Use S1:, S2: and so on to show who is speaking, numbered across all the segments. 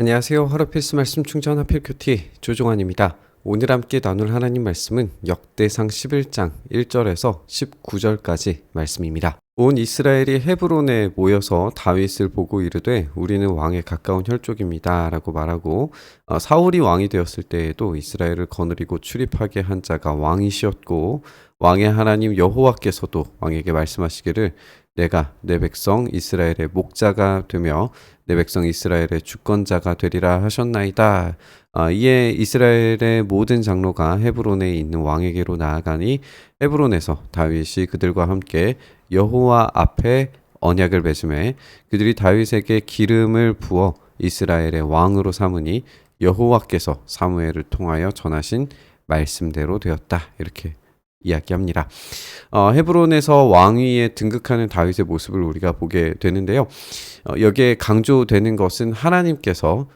S1: 안녕하세요. 하루 필수 말씀 충전 하필 큐티 조종환입니다. 오늘 함께 나눌 하나님 말씀은 역대상 11장 1절에서 19절까지 말씀입니다. 온 이스라엘이 헤브론에 모여서 다윗을 보고 이르되 우리는 왕에 가까운 혈족입니다 라고 말하고, 사울이 왕이 되었을 때에도 이스라엘을 거느리고 출입하게 한 자가 왕이시었고, 왕의 하나님 여호와께서도 왕에게 말씀하시기를 내가 내 백성 이스라엘의 목자가 되며 내 백성 이스라엘의 주권자가 되리라 하셨나이다. 이에 이스라엘의 모든 장로가 헤브론에 있는 왕에게로 나아가니 헤브론에서 다윗이 그들과 함께 여호와 앞에 언약을 맺음에 그들이 다윗에게 기름을 부어 이스라엘의 왕으로 삼으니 여호와께서 사무엘을 통하여 전하신 말씀대로 되었다. 이렇게 이야기합니다. 헤브론에서 왕위에 등극하는 다윗의 모습을 우리가 보게 되는데요. 여기에 강조되는 것은 하나님께서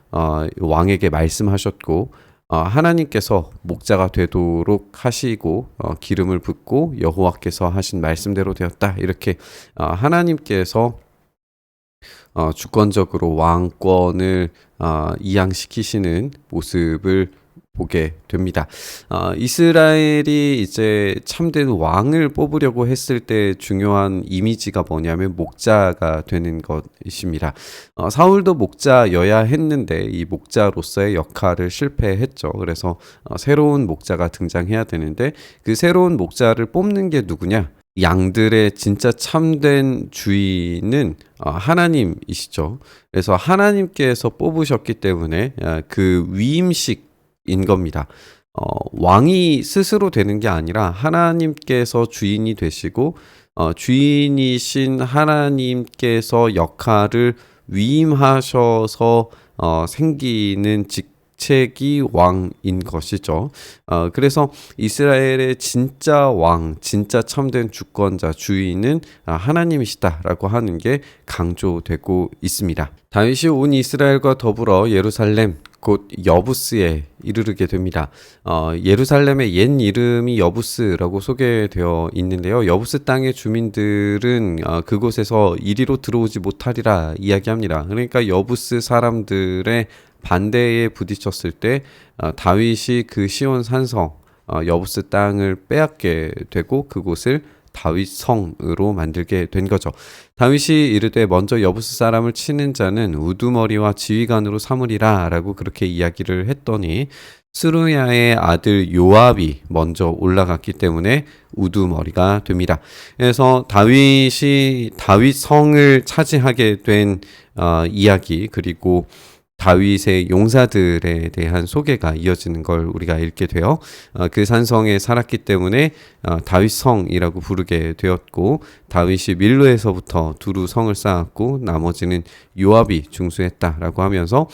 S1: 왕에게 말씀하셨고, 하나님께서 목자가 되도록 하시고 기름을 붓고 여호와께서 하신 말씀대로 되었다. 이렇게 하나님께서 주권적으로 왕권을 이양시키시는 모습을 보게 됩니다. 이스라엘이 이제 참된 왕을 뽑으려고 했을 때 중요한 이미지가 뭐냐면 목자가 되는 것입니다. 사울도 목자여야 했는데 이 목자로서의 역할을 실패했죠. 그래서 새로운 목자가 등장해야 되는데 그 새로운 목자를 뽑는 게 누구냐? 양들의 진짜 참된 주인은 하나님이시죠. 그래서 하나님께서 뽑으셨기 때문에 그 위임식 인 겁니다. 왕이 스스로 되는 게 아니라 하나님께서 주인이 되시고 주인이신 하나님께서 역할을 위임하셔서 생기는 직책이 왕인 것이죠. 그래서 이스라엘의 진짜 왕, 진짜 참된 주권자, 주인은 하나님이시다라고 하는 게 강조되고 있습니다. 다윗이 온 이스라엘과 더불어 예루살렘 곧 여부스에 이르르게 됩니다. 예루살렘의 옛 이름이 여부스라고 소개되어 있는데요. 여부스 땅의 주민들은 그곳에서 이리로 들어오지 못하리라 이야기합니다. 그러니까 여부스 사람들의 반대에 부딪혔을 때 다윗이 그 시온 산성 여부스 땅을 빼앗게 되고 그곳을 다윗 성으로 만들게 된 거죠. 다윗이 이르되 먼저 여부스 사람을 치는 자는 우두머리와 지휘관으로 삼으리라 라고 그렇게 이야기를 했더니 스루야의 아들 요압이 먼저 올라갔기 때문에 우두머리가 됩니다. 그래서 다윗이 다윗 성을 차지하게 된 이야기, 그리고 다윗의 용사들에 대한 소개가 이어지는 걸 우리가 읽게 돼요. 그 산성에 살았기 때문에 다윗성이라고 부르게 되었고, 다윗이 밀로에서부터 두루 성을 쌓았고 나머지는 요압이 중수했다라고 하면서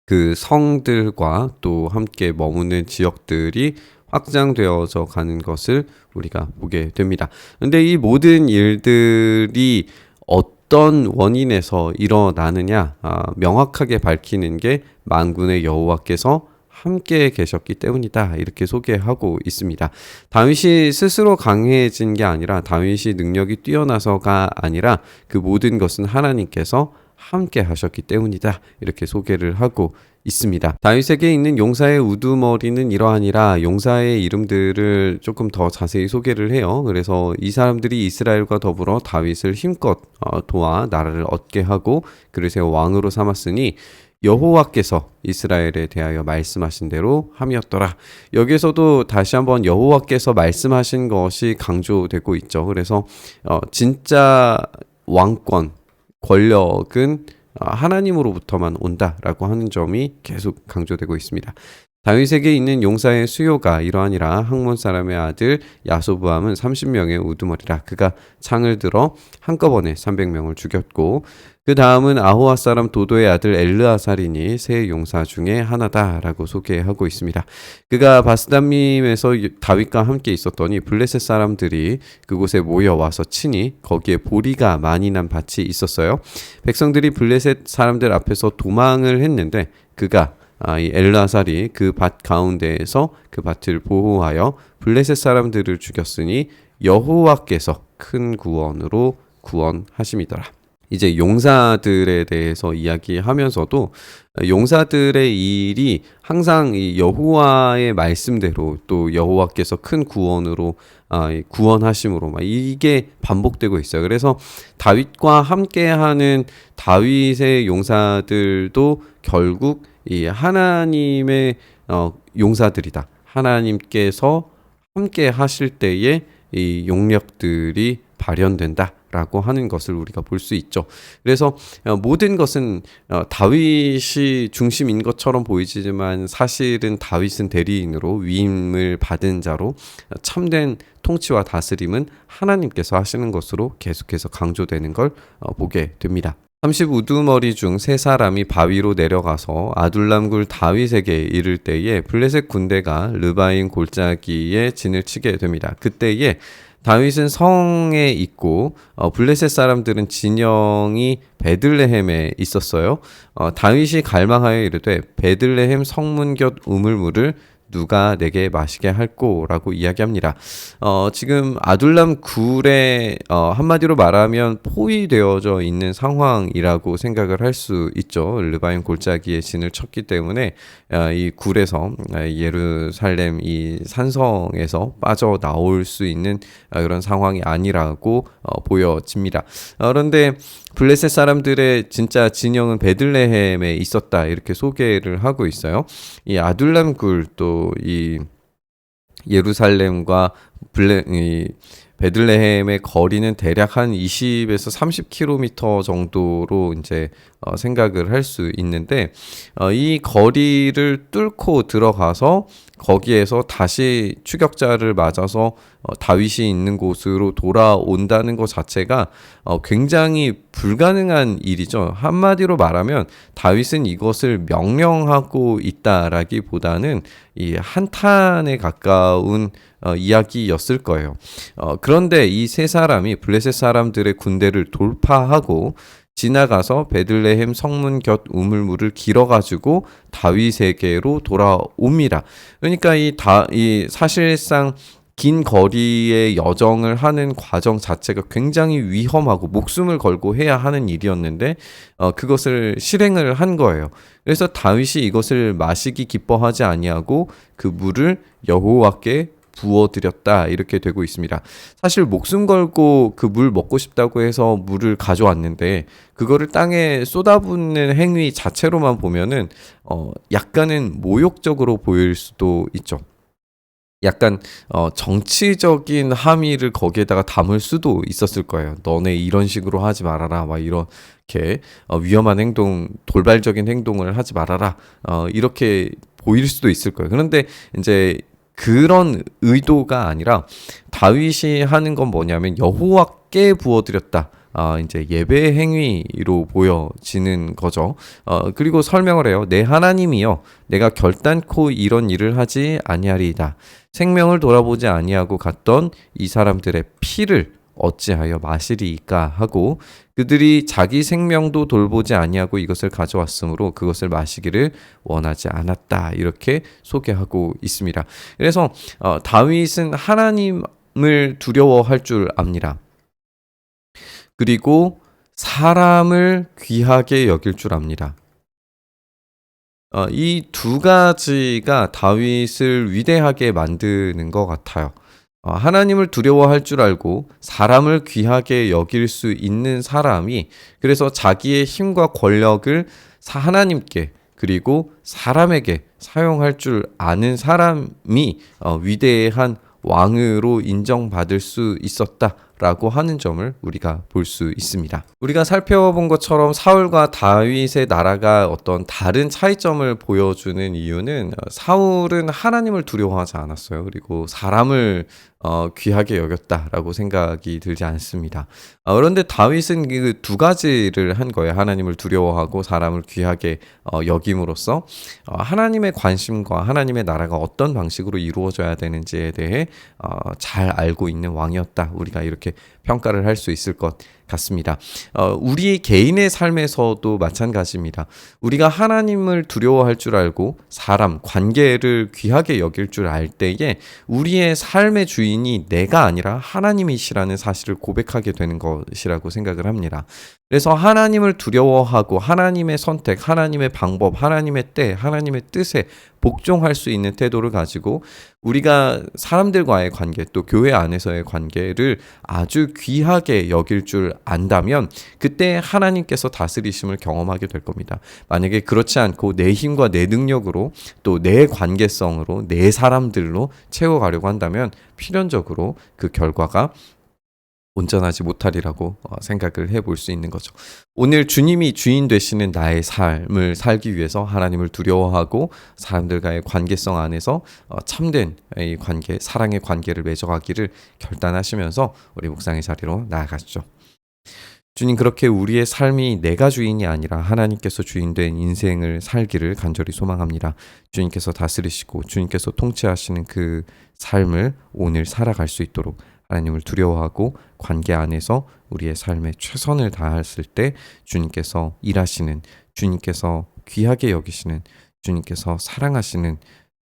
S1: 그 성들과 또 함께 머무는 지역들이 확장되어져 가는 것을 우리가 보게 됩니다. 근데 이 모든 일들이 어떤 원인에서 일어나느냐 명확하게 밝히는 게 만군의 여호와께서 함께 계셨기 때문이다 이렇게 소개하고 있습니다. 다윗이 스스로 강해진 게 아니라 다윗이 능력이 뛰어나서가 아니라 그 모든 것은 하나님께서 함께 하셨기 때문이다 이렇게 소개를 하고 있습니다. 다윗에게 있는 용사의 우두머리는 이러하니라. 용사의 이름들을 조금 더 자세히 소개를 해요. 그래서 이 사람들이 이스라엘과 더불어 다윗을 힘껏 도와 나라를 얻게 하고 그릇의 왕으로 삼았으니 여호와께서 이스라엘에 대하여 말씀하신 대로 함이었더라. 여기서도 다시 한번 여호와께서 말씀하신 것이 강조되고 있죠. 그래서 진짜 왕권, 권력은 하나님으로부터만 온다라고 하는 점이 계속 강조되고 있습니다. 다윗에게 있는 용사의 수요가 이러하니라. 학몬 사람의 아들 야소부함은 30명의 우두머리라. 그가 창을 들어 한꺼번에 300명을 죽였고 그 다음은 아호아 사람 도도의 아들 엘르아살이니 세 용사 중에 하나다라고 소개하고 있습니다. 그가 바스담림에서 다윗과 함께 있었더니 블레셋 사람들이 그곳에 모여와서 치니 거기에 보리가 많이 난 밭이 있었어요. 백성들이 블레셋 사람들 앞에서 도망을 했는데 그가 이 엘르아살이 그 밭 가운데에서 그 밭을 보호하여 블레셋 사람들을 죽였으니 여호와께서 큰 구원으로 구원하심이더라. 이제 용사들에 대해서 이야기하면서도 용사들의 일이 항상 이 여호와의 말씀대로 또 여호와께서 큰 구원으로 구원하심으로 막 이게 반복되고 있어요. 그래서 다윗과 함께하는 다윗의 용사들도 결국 이 하나님의 용사들이다. 하나님께서 함께 하실 때에 이 용력들이 발현된다라고 하는 것을 우리가 볼 수 있죠. 그래서 모든 것은 다윗이 중심인 것처럼 보이지만 사실은 다윗은 대리인으로 위임을 받은 자로 참된 통치와 다스림은 하나님께서 하시는 것으로 계속해서 강조되는 걸 보게 됩니다. 30 우두머리 중 세 사람이 바위로 내려가서 아둘람 굴 다윗에게 이를 때에 블레셋 군대가 르바임 골짜기에 진을 치게 됩니다. 그때에 다윗은 성에 있고 블레셋 사람들은 진영이 베들레헴에 있었어요. 다윗이 갈망하여 이르되 베들레헴 성문 곁 우물물을 누가 내게 마시게 할꼬라고 이야기합니다. 지금 아둘람 굴에 한마디로 말하면 포위되어져 있는 상황이라고 생각을 할 수 있죠. 르바임 골짜기에 진을 쳤기 때문에 이 굴에서 예루살렘 이 산성에서 빠져나올 수 있는 그런 상황이 아니라고 보여집니다. 그런데 블레셋 사람들의 진짜 진영은 베들레헴에 있었다 이렇게 소개를 하고 있어요. 이 아둘람 굴 또 이 예루살렘과 베들레헴의 거리는 대략 한 20에서 30km 정도로 이제 생각을 할 수 있는데 이 거리를 뚫고 들어가서 거기에서 다시 추격자를 맞아서 다윗이 있는 곳으로 돌아온다는 것 자체가 굉장히 불가능한 일이죠. 한마디로 말하면 다윗은 이것을 명령하고 있다라기보다는 이 한탄에 가까운 이야기였을 거예요. 그런데 이 세 사람이 블레셋 사람들의 군대를 돌파하고 지나가서 베들레헴 성문 곁 우물물을 길어가지고 다윗에게로 돌아옵니다. 그러니까 이 사실상 긴 거리의 여정을 하는 과정 자체가 굉장히 위험하고 목숨을 걸고 해야 하는 일이었는데 그것을 실행을 한 거예요. 그래서 다윗이 이것을 마시기 기뻐하지 아니하고 그 물을 여호와께 부어드렸다 이렇게 되고 있습니다. 사실 목숨 걸고 그 물 먹고 싶다고 해서 물을 가져왔는데 그거를 땅에 쏟아붓는 행위 자체로만 보면은 약간은 모욕적으로 보일 수도 있죠. 약간 정치적인 함의를 거기에다가 담을 수도 있었을 거예요. 너네 이런 식으로 하지 말아라. 막 이렇게 위험한 행동, 돌발적인 행동을 하지 말아라. 이렇게 보일 수도 있을 거예요. 그런데 이제 그런 의도가 아니라 다윗이 하는 건 뭐냐면 여호와께 부어드렸다. 이제 예배 행위로 보여지는 거죠. 그리고 설명을 해요. 내 하나님이여, 내가 결단코 이런 일을 하지 아니하리이다. 생명을 돌아보지 아니하고 갔던 이 사람들의 피를 어찌하여 마시리이까 하고 그들이 자기 생명도 돌보지 아니하고 이것을 가져왔으므로 그것을 마시기를 원하지 않았다 이렇게 소개하고 있습니다. 그래서 다윗은 하나님을 두려워할 줄 압니다. 그리고 사람을 귀하게 여길 줄 압니다. 이 두 가지가 다윗을 위대하게 만드는 것 같아요. 하나님을 두려워할 줄 알고 사람을 귀하게 여길 수 있는 사람이 그래서 자기의 힘과 권력을 하나님께 그리고 사람에게 사용할 줄 아는 사람이 위대한 왕으로 인정받을 수 있었다라고 하는 점을 우리가 볼 수 있습니다. 우리가 살펴본 것처럼 사울과 다윗의 나라가 어떤 다른 차이점을 보여주는 이유는 사울은 하나님을 두려워하지 않았어요. 그리고 사람을 귀하게 여겼다라고 생각이 들지 않습니다. 그런데 다윗은 그 두 가지를 한 거예요. 하나님을 두려워하고 사람을 귀하게 여김으로써 하나님의 관심과 하나님의 나라가 어떤 방식으로 이루어져야 되는지에 대해 잘 알고 있는 왕이었다. 우리가 이렇게 평가를 할 수 있을 것 같습니다. 우리 개인의 삶에서도 마찬가지입니다. 우리가 하나님을 두려워할 줄 알고 사람, 관계를 귀하게 여길 줄 알 때에 우리의 삶의 주인이 내가 아니라 하나님이시라는 사실을 고백하게 되는 것이라고 생각을 합니다. 그래서 하나님을 두려워하고 하나님의 선택, 하나님의 방법, 하나님의 때, 하나님의 뜻에 복종할 수 있는 태도를 가지고 우리가 사람들과의 관계, 또 교회 안에서의 관계를 아주 귀하게 여길 줄 안다면 그때 하나님께서 다스리심을 경험하게 될 겁니다. 만약에 그렇지 않고 내 힘과 내 능력으로 또 내 관계성으로 내 사람들로 채워가려고 한다면 필연적으로 그 결과가 온전하지 못하리라고 생각을 해볼 수 있는 거죠. 오늘 주님이 주인 되시는 나의 삶을 살기 위해서 하나님을 두려워하고 사람들과의 관계성 안에서 참된 이 관계, 사랑의 관계를 맺어가기를 결단하시면서 우리 묵상의 자리로 나아가시죠. 주님, 그렇게 우리의 삶이 내가 주인이 아니라 하나님께서 주인된 인생을 살기를 간절히 소망합니다. 주님께서 다스리시고 주님께서 통치하시는 그 삶을 오늘 살아갈 수 있도록 하나님을 두려워하고 관계 안에서 우리의 삶에 최선을 다했을 때 주님께서 일하시는, 주님께서 귀하게 여기시는, 주님께서 사랑하시는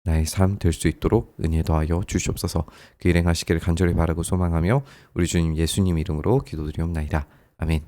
S1: 나의 삶 될 수 있도록 은혜 더하여 주시옵소서. 그 일행하시기를 간절히 바라고 소망하며 우리 주님 예수님 이름으로 기도드리옵나이다. 아멘.